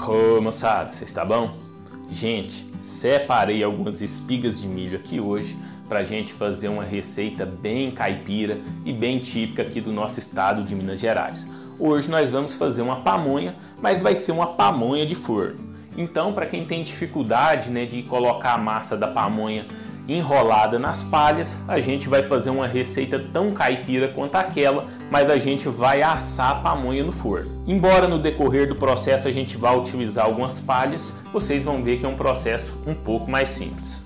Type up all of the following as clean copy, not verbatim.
Ô moçada, vocês tá bom? Gente, separei algumas espigas de milho aqui hoje pra gente fazer uma receita bem caipira e bem típica aqui do nosso estado de Minas Gerais. Hoje nós vamos fazer uma pamonha, mas vai ser uma pamonha de forno. Então, para quem tem dificuldade, de colocar a massa da pamonha enrolada nas palhas, a gente vai fazer uma receita tão caipira quanto aquela, mas a gente vai assar a pamonha no forno. Embora no decorrer do processo a gente vá utilizar algumas palhas, vocês vão ver que é um processo um pouco mais simples.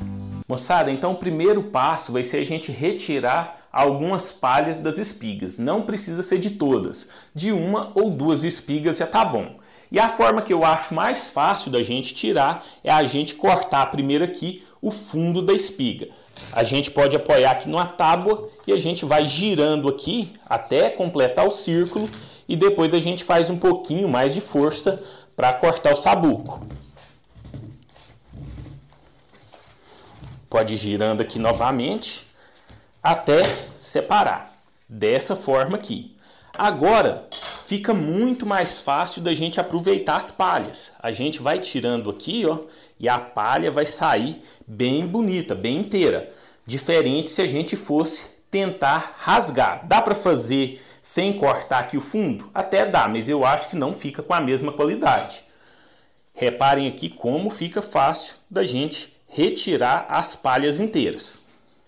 Moçada, então o primeiro passo vai ser a gente retirar algumas palhas das espigas. Não precisa ser de todas, de uma ou duas espigas já tá bom. E a forma que eu acho mais fácil da gente tirar é a gente cortar primeiro aqui o fundo da espiga. A gente pode apoiar aqui numa tábua e a gente vai girando aqui até completar o círculo e depois a gente faz um pouquinho mais de força para cortar o sabugo. Pode ir girando aqui novamente até separar, dessa forma aqui. Agora fica muito mais fácil da gente aproveitar as palhas. A gente vai tirando aqui, ó, e a palha vai sair bem bonita, bem inteira. Diferente se a gente fosse tentar rasgar. Dá para fazer sem cortar aqui o fundo? Até dá, mas eu acho que não fica com a mesma qualidade. Reparem aqui como fica fácil da gente retirar as palhas inteiras.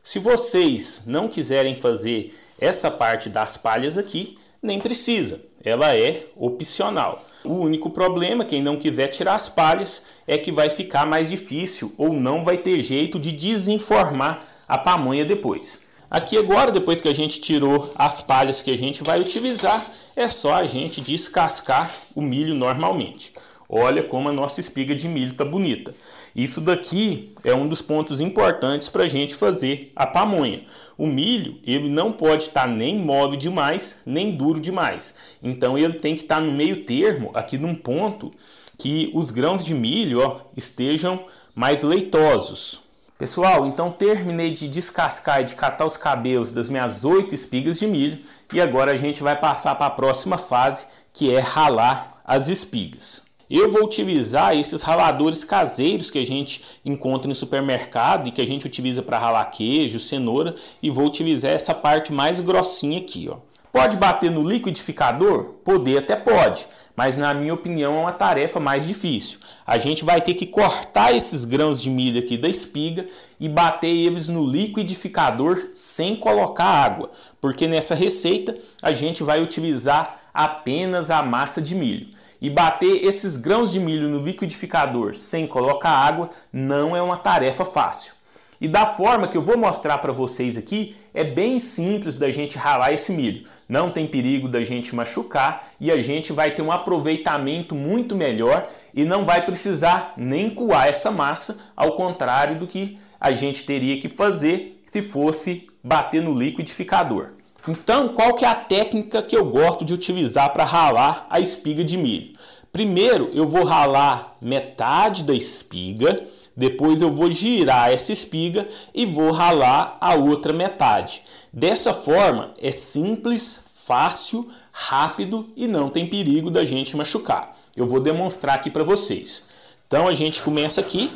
Se vocês não quiserem fazer essa parte das palhas aqui, nem precisa, ela é opcional. O único problema, quem não quiser tirar as palhas, é que vai ficar mais difícil ou não vai ter jeito de desenformar a pamonha depois. Aqui agora, depois que a gente tirou as palhas que a gente vai utilizar, é só a gente descascar o milho normalmente. Olha como a nossa espiga de milho está bonita. Isso daqui é um dos pontos importantes para a gente fazer a pamonha. O milho, ele não pode estar nem mole demais, nem duro demais. Então ele tem que estar no meio termo, aqui num ponto que os grãos de milho, ó, estejam mais leitosos. Pessoal, então terminei de descascar e de catar os cabelos das minhas 8 espigas de milho. E agora a gente vai passar para a próxima fase, que é ralar as espigas. Eu vou utilizar esses raladores caseiros que a gente encontra no supermercado e que a gente utiliza para ralar queijo, cenoura, e vou utilizar essa parte mais grossinha aqui, ó. Pode bater no liquidificador? Poder até pode, mas na minha opinião é uma tarefa mais difícil. A gente vai ter que cortar esses grãos de milho aqui da espiga e bater eles no liquidificador sem colocar água, porque nessa receita a gente vai utilizar apenas a massa de milho. E bater esses grãos de milho no liquidificador sem colocar água não é uma tarefa fácil. E da forma que eu vou mostrar para vocês aqui, é bem simples da gente ralar esse milho. Não tem perigo da gente machucar e a gente vai ter um aproveitamento muito melhor e não vai precisar nem coar essa massa, ao contrário do que a gente teria que fazer se fosse bater no liquidificador. Então, qual que é a técnica que eu gosto de utilizar para ralar a espiga de milho? Primeiro, eu vou ralar metade da espiga, depois eu vou girar essa espiga e vou ralar a outra metade. Dessa forma, é simples, fácil, rápido e não tem perigo da gente machucar. Eu vou demonstrar aqui para vocês. Então, a gente começa aqui,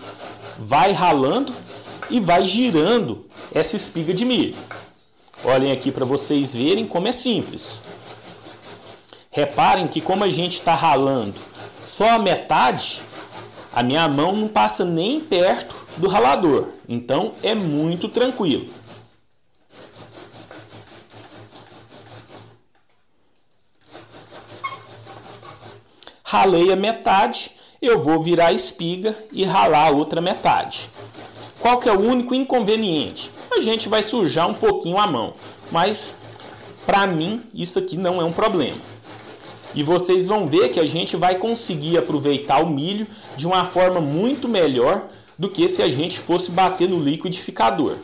vai ralando e vai girando essa espiga de milho. Olhem aqui para vocês verem como é simples. Reparem que como a gente está ralando só a metade, a minha mão não passa nem perto do ralador. Então é muito tranquilo. Ralei a metade, eu vou virar a espiga e ralar a outra metade. Qual que é o único inconveniente? A gente vai sujar um pouquinho a mão, mas para mim isso aqui não é um problema. E vocês vão ver que a gente vai conseguir aproveitar o milho de uma forma muito melhor do que se a gente fosse bater no liquidificador.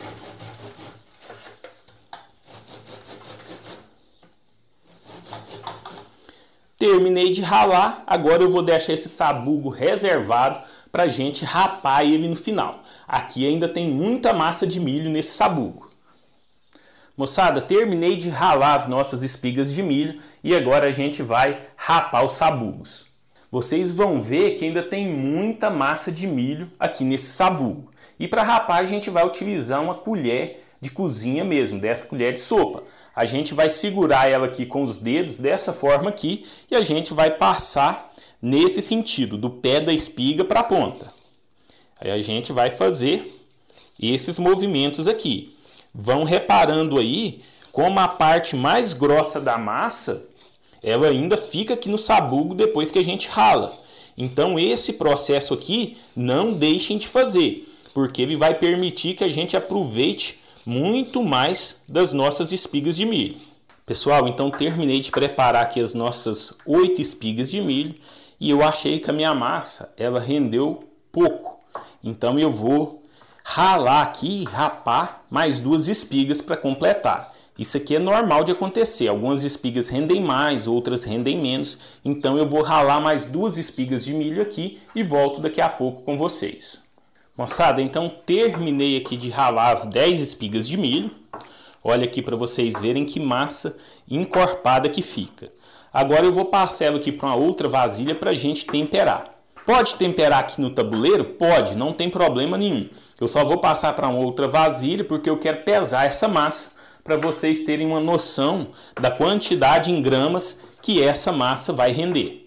Terminei de ralar, agora eu vou deixar esse sabugo reservado para a gente rapar ele no final. Aqui ainda tem muita massa de milho nesse sabugo. Moçada, terminei de ralar as nossas espigas de milho e agora a gente vai rapar os sabugos. vocês vão ver que ainda tem muita massa de milho aqui nesse sabugo. E para rapar a gente vai utilizar uma colher de cozinha mesmo, dessa colher de sopa. A gente vai segurar ela aqui com os dedos dessa forma aqui e a gente vai passar nesse sentido, do pé da espiga para a ponta. Aí a gente vai fazer esses movimentos aqui. Vão reparando aí como a parte mais grossa da massa, ela ainda fica aqui no sabugo depois que a gente rala. Então esse processo aqui não deixem de fazer, porque ele vai permitir que a gente aproveite muito mais das nossas espigas de milho. Pessoal, então terminei de preparar aqui as nossas 8 espigas de milho e eu achei que a minha massa ela rendeu pouco. Então eu vou ralar aqui, rapar mais 2 espigas para completar. Isso aqui é normal de acontecer. Algumas espigas rendem mais, outras rendem menos. Então eu vou ralar mais 2 espigas de milho aqui e volto daqui a pouco com vocês. Moçada, então terminei aqui de ralar as 10 espigas de milho. Olha aqui para vocês verem que massa encorpada que fica. Agora eu vou passar ela aqui para uma outra vasilha para a gente temperar. Pode temperar aqui no tabuleiro? Pode, não tem problema nenhum. Eu só vou passar para uma outra vasilha porque eu quero pesar essa massa para vocês terem uma noção da quantidade em gramas que essa massa vai render.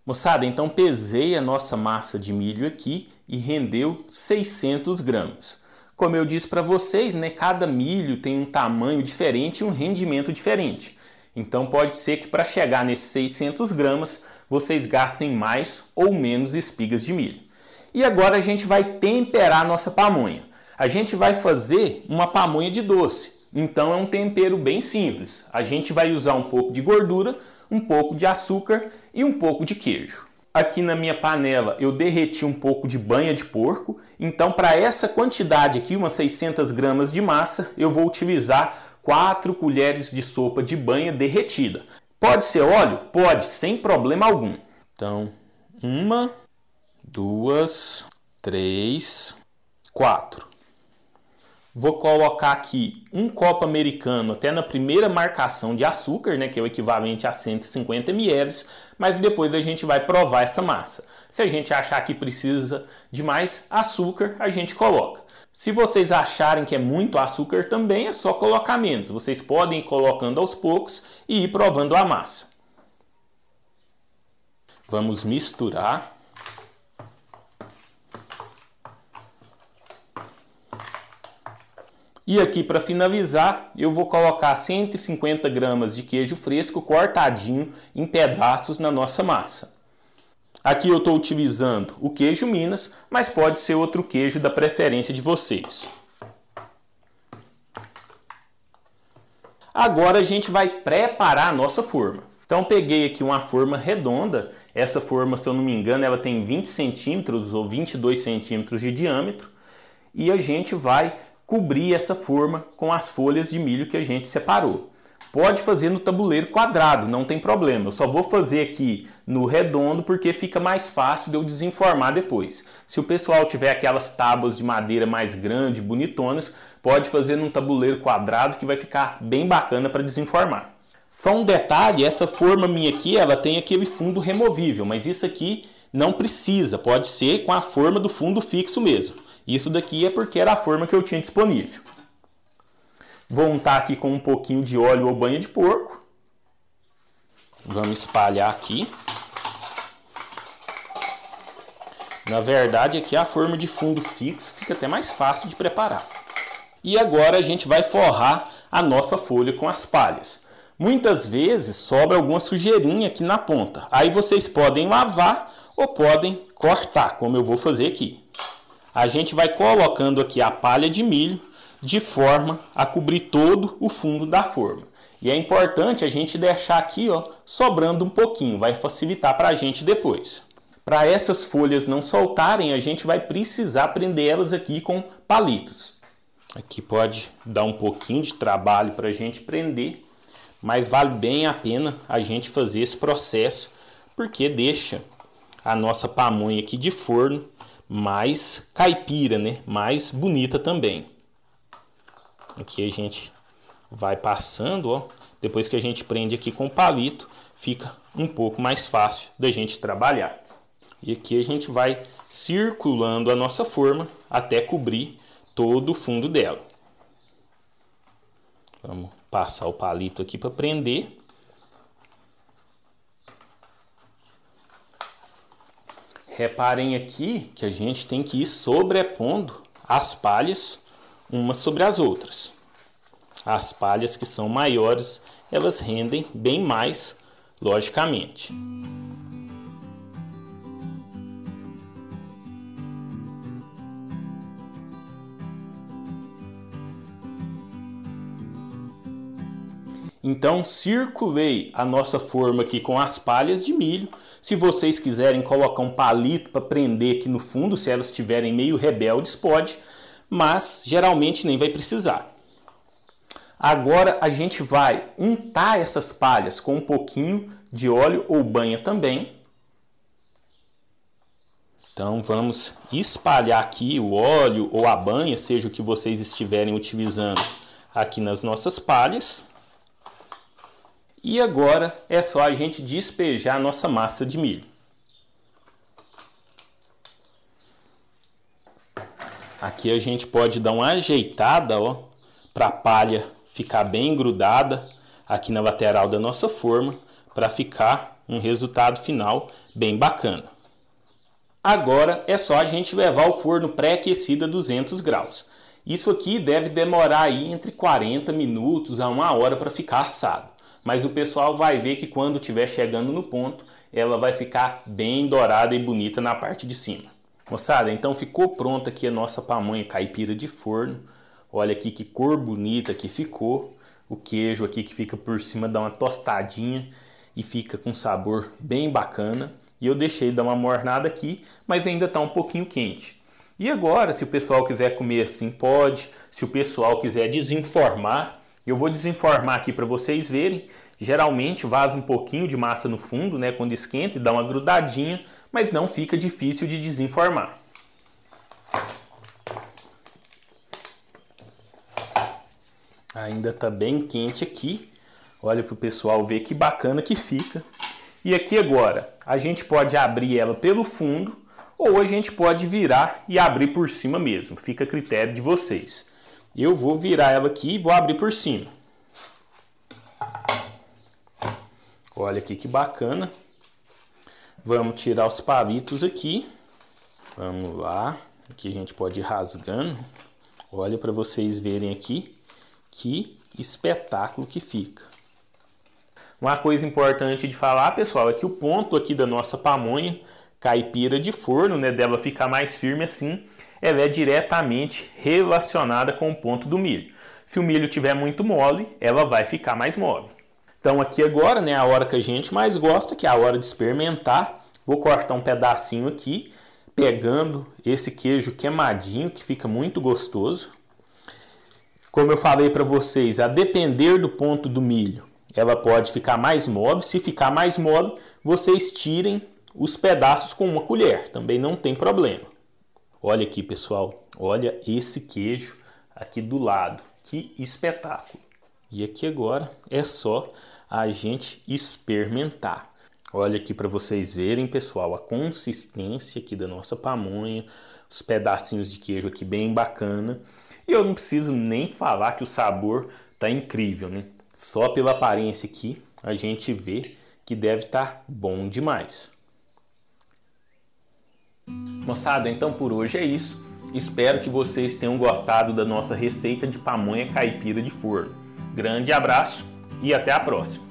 Moçada, então pesei a nossa massa de milho aqui e rendeu 600 gramas. Como eu disse para vocês, né, cada milho tem um tamanho diferente e um rendimento diferente. Então pode ser que para chegar nesses 600 gramas vocês gastem mais ou menos espigas de milho. E agora a gente vai temperar a nossa pamonha. A gente vai fazer uma pamonha de doce. Então é um tempero bem simples. A gente vai usar um pouco de gordura, um pouco de açúcar e um pouco de queijo. Aqui na minha panela eu derreti um pouco de banha de porco. Então para essa quantidade aqui, umas 600 gramas de massa, eu vou utilizar 4 colheres de sopa de banha derretida. Pode ser óleo? Pode, sem problema algum. Então, 1, 2, 3, 4. Vou colocar aqui um copo americano até na primeira marcação de açúcar, né, que é o equivalente a 150 ml, mas depois a gente vai provar essa massa. Se a gente achar que precisa de mais açúcar, a gente coloca. Se vocês acharem que é muito açúcar também, é só colocar menos. Vocês podem ir colocando aos poucos e ir provando a massa. Vamos misturar. E aqui para finalizar, eu vou colocar 150 gramas de queijo fresco cortadinho em pedaços na nossa massa. Aqui eu estou utilizando o queijo Minas, mas pode ser outro queijo da preferência de vocês. Agora a gente vai preparar a nossa forma. Então peguei aqui uma forma redonda. Essa forma, se eu não me engano, ela tem 20 centímetros ou 22 centímetros de diâmetro. E a gente vai cobrir essa forma com as folhas de milho que a gente separou. Pode fazer no tabuleiro quadrado, não tem problema. Eu só vou fazer aqui no redondo porque fica mais fácil de eu desenformar depois. Se o pessoal tiver aquelas tábuas de madeira mais grandes, bonitonas, pode fazer num tabuleiro quadrado que vai ficar bem bacana para desenformar. Só um detalhe, essa forma minha aqui, ela tem aquele fundo removível, mas isso aqui não precisa, pode ser com a forma do fundo fixo mesmo. Isso daqui é porque era a forma que eu tinha disponível. Vou untar aqui com um pouquinho de óleo ou banha de porco. Vamos espalhar aqui. Na verdade, aqui a forma de fundo fixo fica até mais fácil de preparar. E agora a gente vai forrar a nossa folha com as palhas. Muitas vezes sobra alguma sujeirinha aqui na ponta. Aí vocês podem lavar ou podem cortar, como eu vou fazer aqui. A gente vai colocando aqui a palha de milho de forma a cobrir todo o fundo da forma. E é importante a gente deixar aqui, ó, sobrando um pouquinho, vai facilitar para a gente depois. Para essas folhas não soltarem, a gente vai precisar prender elas aqui com palitos. Aqui pode dar um pouquinho de trabalho para a gente prender, mas vale bem a pena a gente fazer esse processo, porque deixa a nossa pamonha aqui de forno mais caipira, né? Mais bonita também. Aqui a gente vai passando, ó, Depois que a gente prende aqui com o palito, fica um pouco mais fácil da gente trabalhar. E aqui a gente vai circulando a nossa forma até cobrir todo o fundo dela. Vamos passar o palito aqui para prender. Reparem aqui que a gente tem que ir sobrepondo as palhas umas sobre as outras. As palhas que são maiores, elas rendem bem mais, logicamente. Então, circulei a nossa forma aqui com as palhas de milho. Se vocês quiserem colocar um palito para prender aqui no fundo, se elas estiverem meio rebeldes, pode, mas geralmente nem vai precisar. Agora a gente vai untar essas palhas com um pouquinho de óleo ou banha também. Então vamos espalhar aqui o óleo ou a banha, seja o que vocês estiverem utilizando aqui nas nossas palhas. E agora é só a gente despejar a nossa massa de milho. Aqui a gente pode dar uma ajeitada, ó, para a palha ficar bem grudada aqui na lateral da nossa forma, para ficar um resultado final bem bacana. Agora é só a gente levar ao forno pré-aquecido a 200 graus. Isso aqui deve demorar aí entre 40 minutos a 1 hora para ficar assado. Mas o pessoal vai ver que quando estiver chegando no ponto, ela vai ficar bem dourada e bonita na parte de cima. Moçada, então ficou pronta aqui a nossa pamonha caipira de forno. Olha aqui que cor bonita que ficou. O queijo aqui que fica por cima dá uma tostadinha e fica com sabor bem bacana. E eu deixei dar uma mornada aqui, mas ainda está um pouquinho quente. E agora, se o pessoal quiser comer assim, pode. Se o pessoal quiser desenformar, eu vou desenformar aqui para vocês verem. Geralmente vaza um pouquinho de massa no fundo, né, quando esquenta e dá uma grudadinha, mas não fica difícil de desenformar. Ainda está bem quente aqui. Olha para o pessoal ver que bacana que fica. E aqui agora, a gente pode abrir ela pelo fundo ou a gente pode virar e abrir por cima mesmo. Fica a critério de vocês. Eu vou virar ela aqui e vou abrir por cima. Olha aqui que bacana. Vamos tirar os palitos aqui. Vamos lá. Aqui a gente pode ir rasgando. Olha para vocês verem aqui que espetáculo que fica. Uma coisa importante de falar, pessoal, é que o ponto aqui da nossa pamonha caipira de forno, né, dela ficar mais firme assim, ela é diretamente relacionada com o ponto do milho. Se o milho estiver muito mole, ela vai ficar mais mole. Então aqui agora, né, a hora que a gente mais gosta, que é a hora de experimentar, vou cortar um pedacinho aqui, pegando esse queijo queimadinho, que fica muito gostoso. Como eu falei para vocês, a depender do ponto do milho, ela pode ficar mais mole. Se ficar mais mole, vocês tirem os pedaços com uma colher, também não tem problema. Olha aqui, pessoal, olha esse queijo aqui do lado, que espetáculo. E aqui agora é só a gente experimentar. Olha aqui para vocês verem, pessoal, a consistência aqui da nossa pamonha, os pedacinhos de queijo aqui bem bacana. E eu não preciso nem falar que o sabor tá incrível, né? Só pela aparência aqui a gente vê que deve estar bom demais. Moçada, então por hoje é isso. Espero que vocês tenham gostado da nossa receita de pamonha caipira de forno. Grande abraço e até a próxima!